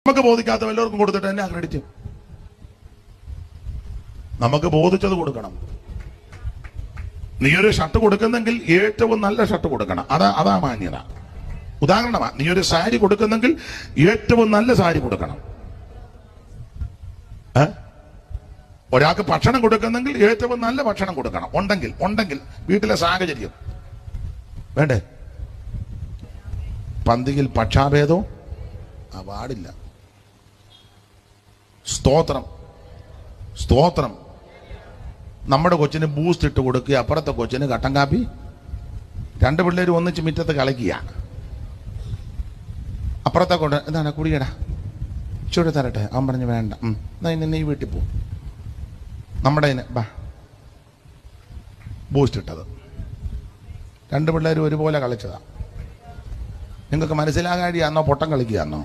നമുക്ക് ബോധിക്കാത്ത എല്ലാവർക്കും കൊടുത്തിട്ട് തന്നെ ക്രെഡിറ്റ്. നമുക്ക് ബോധിച്ചത് കൊടുക്കണം. നീ ഒരു ഷർട്ട് കൊടുക്കുന്നെങ്കിൽ ഏറ്റവും നല്ല ഷർട്ട് കൊടുക്കണം. അതാ മാന്യത. ഉദാഹരണമാ, നീ ഒരു സാരി കൊടുക്കുന്നെങ്കിൽ ഏറ്റവും നല്ല സാരി കൊടുക്കണം. ഒരാൾക്ക് ഭക്ഷണം കൊടുക്കുന്നെങ്കിൽ ഏറ്റവും നല്ല ഭക്ഷണം കൊടുക്കണം. ഉണ്ടെങ്കിൽ വീട്ടിലെ സാഹചര്യം വേണ്ടേ. പന്തിയിൽ പക്ഷാഭേദവും പാടില്ല. സ്തോത്രം. നമ്മുടെ കൊച്ചിന് ബൂസ്റ്റ് ഇട്ട് കൊടുക്കുക, അപ്പുറത്തെ കൊച്ചിന് കട്ടൻ കാപ്പി. രണ്ട് പിള്ളേർ ഒന്നിച്ച് മുറ്റത്ത് കളിക്കുക. അപ്പുറത്തെ കൊണ്ട് എന്താണ് കുടിയടാ ചൂട് തരട്ടെ, അവൻ പറഞ്ഞു വേണ്ട, എന്നാ നീ വീട്ടിൽ പോ. നമ്മുടെ ബൂസ്റ്റ് ഇട്ടത്. രണ്ട് പിള്ളേർ ഒരുപോലെ കളിച്ചതാ. നിങ്ങൾക്ക് മനസ്സിലാകാടിയാന്നോ പൊട്ടം കളിക്കുകയാന്നോ?